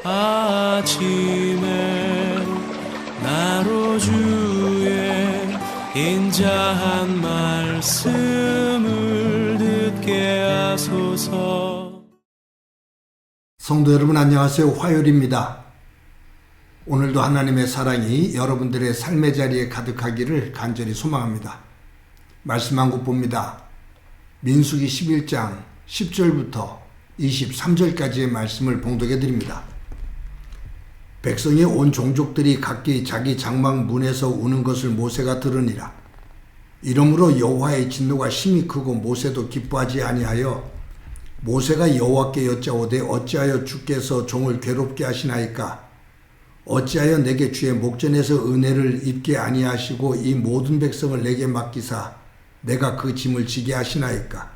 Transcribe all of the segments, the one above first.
아침에 나로 주의 인자한 말씀을 듣게 하소서. 성도 여러분 안녕하세요. 화요일입니다. 오늘도 하나님의 사랑이 여러분들의 삶의 자리에 가득하기를 간절히 소망합니다. 말씀 한 곳 봅니다. 민수기 11장 10절부터 23절까지의 말씀을 봉독해 드립니다. 백성의 온 종족들이 각기 자기 장막 문에서 우는 것을 모세가 들으니라. 이러므로 여호와의 진노가 심히 크고 모세도 기뻐하지 아니하여 모세가 여호와께 여짜오되 어찌하여 주께서 종을 괴롭게 하시나이까? 어찌하여 내게 주의 목전에서 은혜를 입게 아니하시고 이 모든 백성을 내게 맡기사 내가 그 짐을 지게 하시나이까?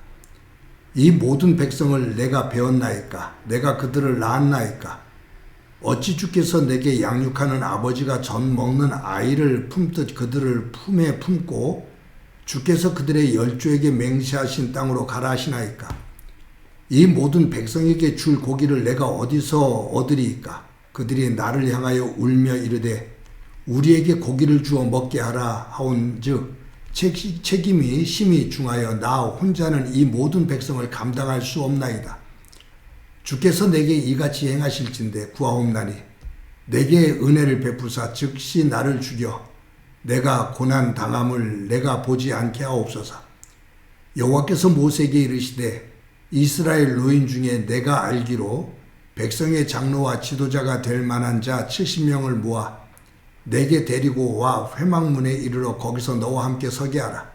이 모든 백성을 내가 배웠나이까? 내가 그들을 낳았나이까? 어찌 주께서 내게 양육하는 아버지가 젖 먹는 아이를 품듯 그들을 품에 품고 주께서 그들의 열조에게 맹세하신 땅으로 가라 하시나이까? 이 모든 백성에게 줄 고기를 내가 어디서 얻으리이까? 그들이 나를 향하여 울며 이르되 우리에게 고기를 주어 먹게 하라 하온즉 책임이 심히 중하여 나 혼자는 이 모든 백성을 감당할 수 없나이다. 주께서 내게 이같이 행하실진대 구하옵나니 내게 은혜를 베푸사 즉시 나를 죽여 내가 고난 당함을 내가 보지 않게 하옵소서. 여호와께서 모세에게 이르시되 이스라엘 노인 중에 내가 알기로 백성의 장로와 지도자가 될 만한 자 70명을 모아 내게 데리고 와 회막문에 이르러 거기서 너와 함께 서게 하라.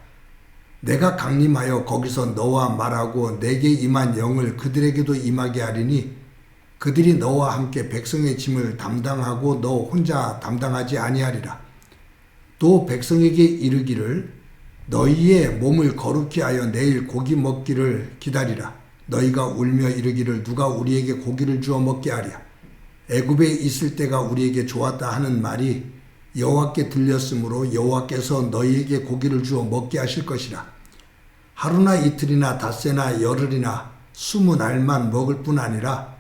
내가 강림하여 거기서 너와 말하고 내게 임한 영을 그들에게도 임하게 하리니 그들이 너와 함께 백성의 짐을 담당하고 너 혼자 담당하지 아니하리라. 또 백성에게 이르기를 너희의 몸을 거룩히 하여 내일 고기 먹기를 기다리라. 너희가 울며 이르기를 누가 우리에게 고기를 주어 먹게 하랴. 애굽에 있을 때가 우리에게 좋았다 하는 말이 여호와께 들렸으므로 여호와께서 너희에게 고기를 주어 먹게 하실 것이라. 하루나 이틀이나 닷새나 열흘이나 20날만 먹을 뿐 아니라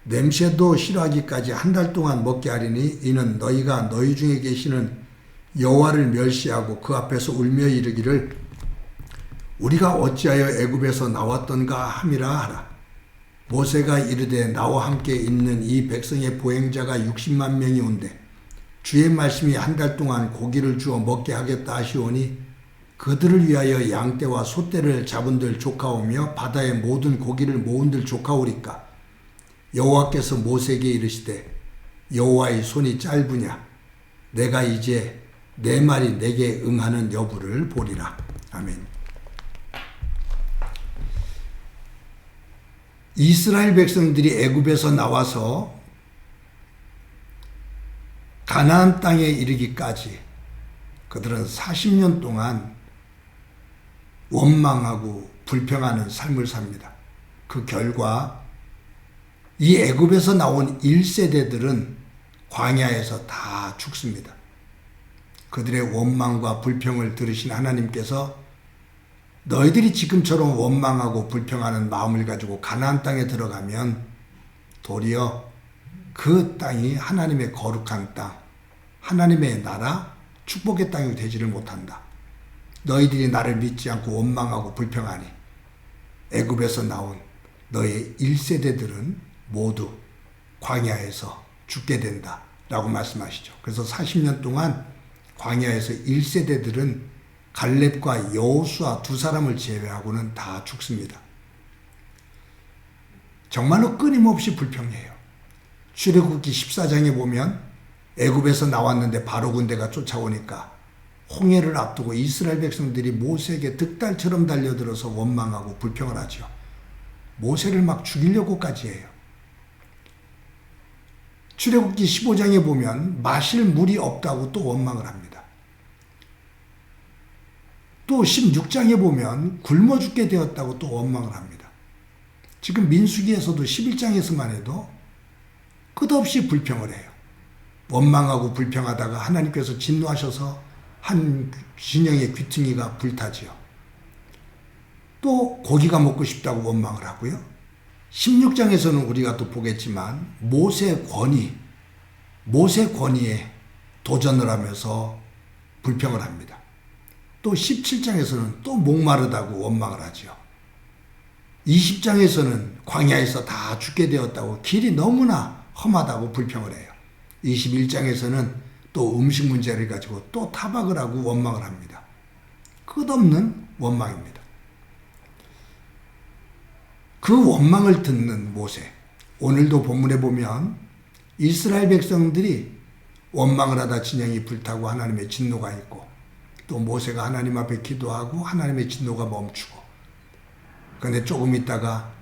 냄새도 싫어하기까지 한 달 동안 먹게 하리니 이는 너희가 너희 중에 계시는 여호와를 멸시하고 그 앞에서 울며 이르기를 우리가 어찌하여 애굽에서 나왔던가 함이라 하라. 모세가 이르되 나와 함께 있는 이 백성의 보행자가 60만 명이 온대 주의 말씀이 한 달 동안 고기를 주어 먹게 하겠다 하시오니 그들을 위하여 양떼와 소떼를 잡은들 조카오며 바다의 모든 고기를 모은들 조카오리까? 여호와께서 모세에게 이르시되 여호와의 손이 짧으냐? 내가 이제 내 말이 내게 응하는 여부를 보리라. 아멘. 이스라엘 백성들이 애굽에서 나와서 가나안 땅에 이르기까지 그들은 40년 동안 원망하고 불평하는 삶을 삽니다. 그 결과 이 애굽에서 나온 1세대들은 광야에서 다 죽습니다. 그들의 원망과 불평을 들으신 하나님께서 너희들이 지금처럼 원망하고 불평하는 마음을 가지고 가나안 땅에 들어가면 도리어 그 땅이 하나님의 거룩한 땅, 하나님의 나라, 축복의 땅이 되지를 못한다. 너희들이 나를 믿지 않고 원망하고 불평하니 애굽에서 나온 너의 1세대들은 모두 광야에서 죽게 된다 라고 말씀하시죠. 그래서 40년 동안 광야에서 1세대들은 갈렙과 여호수아 두 사람을 제외하고는 다 죽습니다. 정말로 끊임없이 불평해요. 출애굽기 14장에 보면 애굽에서 나왔는데 바로 군대가 쫓아오니까 홍해를 앞두고 이스라엘 백성들이 모세에게 득달처럼 달려들어서 원망하고 불평을 하죠. 모세를 막 죽이려고까지 해요. 출애굽기 15장에 보면 마실 물이 없다고 또 원망을 합니다. 또 16장에 보면 굶어 죽게 되었다고 또 원망을 합니다. 지금 민수기에서도 11장에서만 해도 끝없이 불평을 해요. 원망하고 불평하다가 하나님께서 진노하셔서 한 진영의 귀퉁이가 불타지요. 또 고기가 먹고 싶다고 원망을 하고요. 16장에서는 우리가 또 보겠지만 모세의 권위에 도전을 하면서 불평을 합니다. 또 17장에서는 또 목마르다고 원망을 하죠. 20장에서는 광야에서 다 죽게 되었다고 길이 너무나 험하다고 불평을 해요. 21장에서는 또 음식 문제를 가지고 또 타박을 하고 원망을 합니다. 끝없는 원망입니다. 그 원망을 듣는 모세, 오늘도 본문에 보면 이스라엘 백성들이 원망을 하다 진영이 불타고 하나님의 진노가 있고, 또 모세가 하나님 앞에 기도하고 하나님의 진노가 멈추고, 그런데 조금 있다가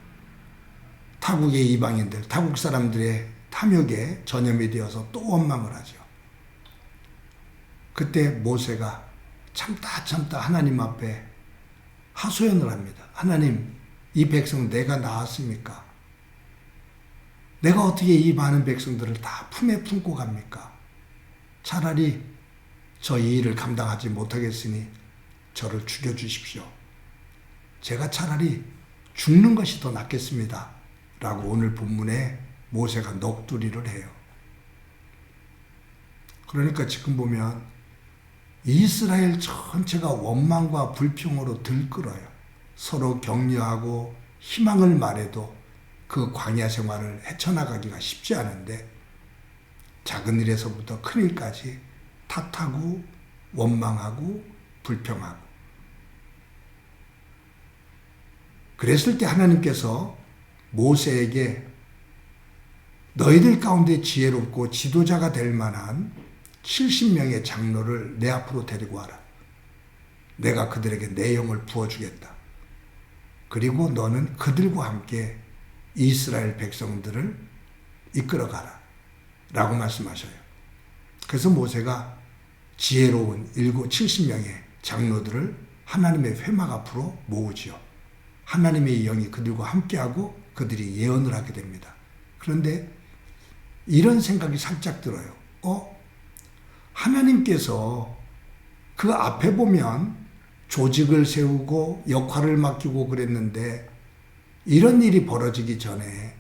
타국의 이방인들, 타국 사람들의 탐욕에 전염이 되어서 또 원망을 하죠. 그때 모세가 참다 하나님 앞에 하소연을 합니다. 하나님, 이 백성 내가 낳았습니까? 내가 어떻게 이 많은 백성들을 다 품에 품고 갑니까? 차라리 저 이 일을 감당하지 못하겠으니 저를 죽여주십시오. 제가 차라리 죽는 것이 더 낫겠습니다. 라고 오늘 본문에 모세가 넋두리를 해요. 그러니까 지금 보면 이스라엘 전체가 원망과 불평으로 들끓어요. 서로 격려하고 희망을 말해도 그 광야 생활을 헤쳐나가기가 쉽지 않은데, 작은 일에서부터 큰 일까지 탓하고 원망하고 불평하고, 그랬을 때 하나님께서 모세에게 너희들 가운데 지혜롭고 지도자가 될 만한 70명의 장로를 내 앞으로 데리고 와라. 내가 그들에게 내 영을 부어주겠다. 그리고 너는 그들과 함께 이스라엘 백성들을 이끌어가라. 라고 말씀하셔요. 그래서 모세가 지혜로운 70명의 장로들을 하나님의 회막 앞으로 모으지요. 하나님의 영이 그들과 함께하고 그들이 예언을 하게 됩니다. 그런데 이런 생각이 살짝 들어요. 하나님께서 그 앞에 보면 조직을 세우고 역할을 맡기고 그랬는데, 이런 일이 벌어지기 전에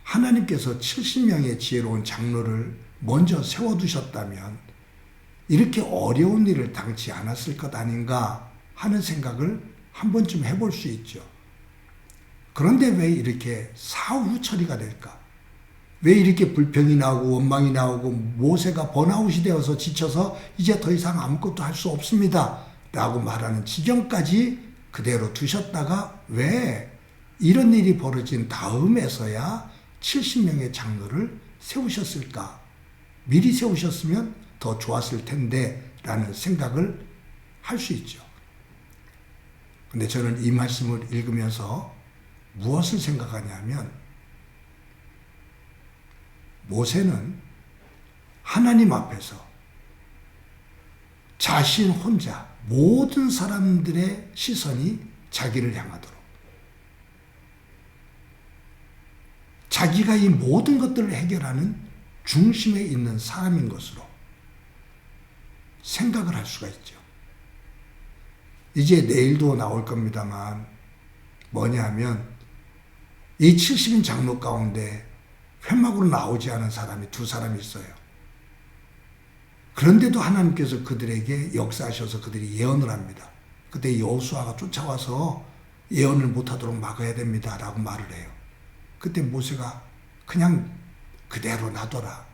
하나님께서 70명의 지혜로운 장로를 먼저 세워두셨다면 이렇게 어려운 일을 당치 않았을 것 아닌가 하는 생각을 한 번쯤 해볼 수 있죠. 그런데 왜 이렇게 사후 처리가 될까? 왜 이렇게 불평이 나오고 원망이 나오고 모세가 번아웃이 되어서 지쳐서 이제 더 이상 아무것도 할 수 없습니다 라고 말하는 지경까지 그대로 두셨다가 왜 이런 일이 벌어진 다음에서야 70명의 장로를 세우셨을까? 미리 세우셨으면 더 좋았을 텐데 라는 생각을 할 수 있죠. 근데 저는 이 말씀을 읽으면서 무엇을 생각하냐면, 모세는 하나님 앞에서 자신 혼자 모든 사람들의 시선이 자기를 향하도록, 자기가 이 모든 것들을 해결하는 중심에 있는 사람인 것으로 생각을 할 수가 있죠. 이제 내일도 나올 겁니다만 뭐냐면, 이 70인 장로 가운데 회막으로 나오지 않은 사람이 2사람이 있어요. 그런데도 하나님께서 그들에게 역사하셔서 그들이 예언을 합니다. 그때 여호수아가 쫓아와서 예언을 못하도록 막아야 됩니다 라고 말을 해요. 그때 모세가 그냥 그대로 놔둬라.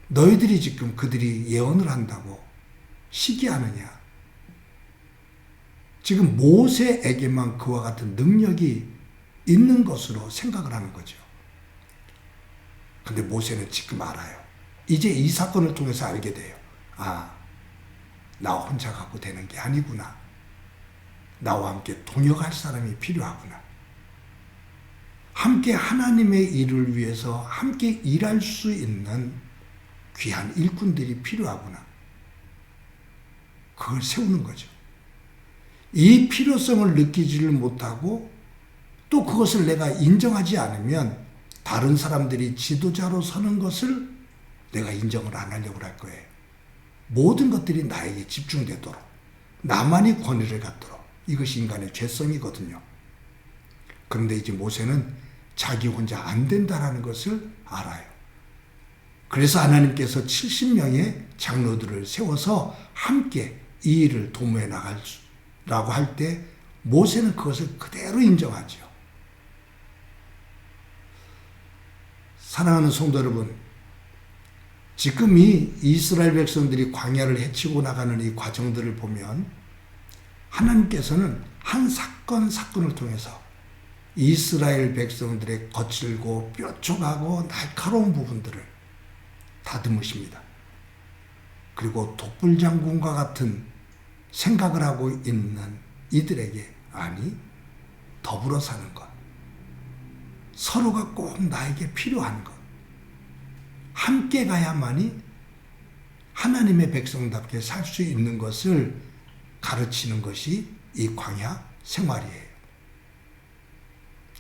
너희들이 지금 그들이 예언을 한다고 시기하느냐. 지금 모세에게만 그와 같은 능력이 있는 것으로 생각을 하는 거죠. 근데 모세는 지금 알아요. 이제 이 사건을 통해서 알게 돼요. 나 혼자 갖고 되는 게 아니구나. 나와 함께 동역할 사람이 필요하구나. 함께 하나님의 일을 위해서 함께 일할 수 있는 귀한 일꾼들이 필요하구나. 그걸 세우는 거죠. 이 필요성을 느끼지를 못하고 또 그것을 내가 인정하지 않으면 다른 사람들이 지도자로 서는 것을 내가 인정을 안 하려고 할 거예요. 모든 것들이 나에게 집중되도록, 나만이 권위를 갖도록. 이것이 인간의 죄성이거든요. 그런데 이제 모세는 자기 혼자 안 된다라는 것을 알아요. 그래서 하나님께서 70명의 장로들을 세워서 함께 이 일을 도모해 나가라고 할 때 모세는 그것을 그대로 인정하죠. 사랑하는 성도 여러분, 지금 이 이스라엘 백성들이 광야를 헤치고 나가는 이 과정들을 보면 하나님께서는 한 사건을 통해서 이스라엘 백성들의 거칠고 뾰족하고 날카로운 부분들을 다듬으십니다. 그리고 독불장군과 같은 생각을 하고 있는 이들에게 아니, 더불어 사는 것, 서로가 꼭 나에게 필요한 것, 함께 가야만이 하나님의 백성답게 살 수 있는 것을 가르치는 것이 이 광야 생활이에요.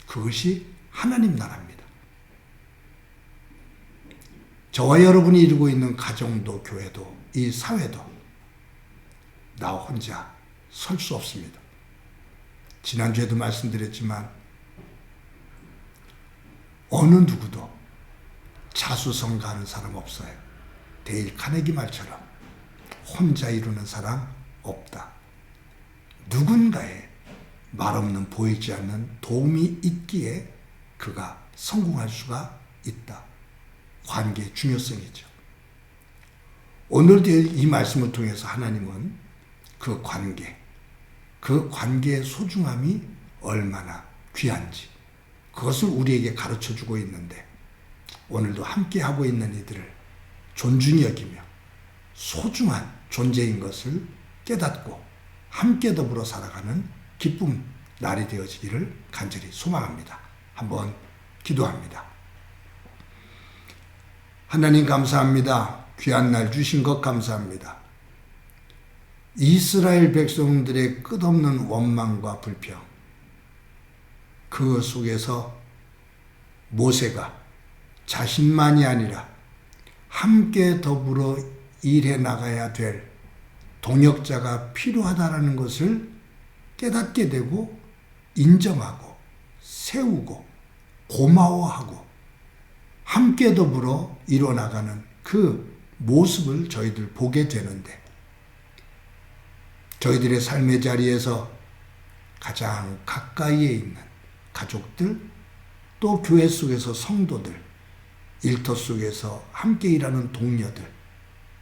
그것이 하나님 나라입니다. 저와 여러분이 이루고 있는 가정도 교회도 이 사회도 나 혼자 설 수 없습니다. 지난주에도 말씀드렸지만 어느 누구도 자수성가하는 사람 없어요. 데일 카네기 말처럼 혼자 이루는 사람 없다. 누군가의 말없는 보이지 않는 도움이 있기에 그가 성공할 수가 있다. 관계의 중요성이죠. 오늘도 이 말씀을 통해서 하나님은 그 관계의 소중함이 얼마나 귀한지 그것을 우리에게 가르쳐주고 있는데 오늘도 함께하고 있는 이들을 존중히 여기며 소중한 존재인 것을 깨닫고 함께 더불어 살아가는 기쁨 날이 되어지기를 간절히 소망합니다. 한번 기도합니다. 하나님 감사합니다. 귀한 날 주신 것 감사합니다. 이스라엘 백성들의 끝없는 원망과 불평, 그 속에서 모세가 자신만이 아니라 함께 더불어 일해 나가야 될 동역자가 필요하다는 것을 깨닫게 되고 인정하고 세우고 고마워하고 함께 더불어 이뤄나가는 그 모습을 저희들 보게 되는데 저희들의 삶의 자리에서 가장 가까이에 있는 가족들 또 교회 속에서 성도들 일터 속에서 함께 일하는 동료들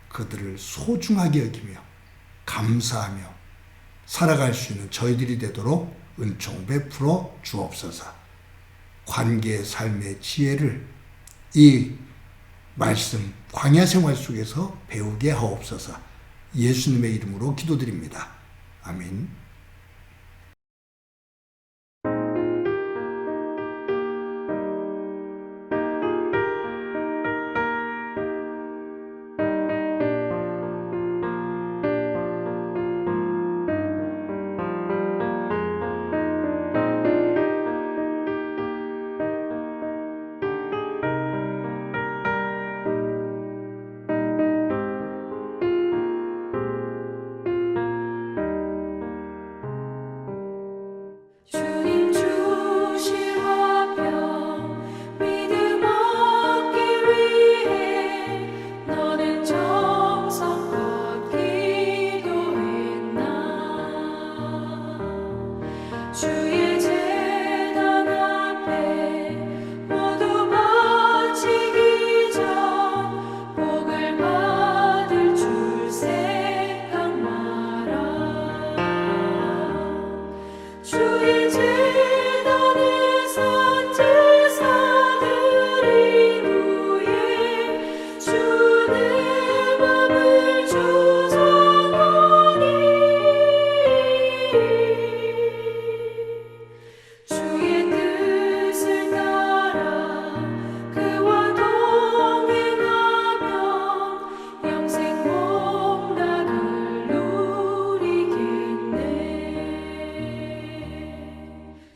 그들을 소중하게 여기며 감사하며 살아갈 수 있는 저희들이 되도록 은총 베풀어 주옵소서. 관계의 삶의 지혜를 이 말씀 광야 생활 속에서 배우게 하옵소서. 예수님의 이름으로 기도드립니다. 아멘.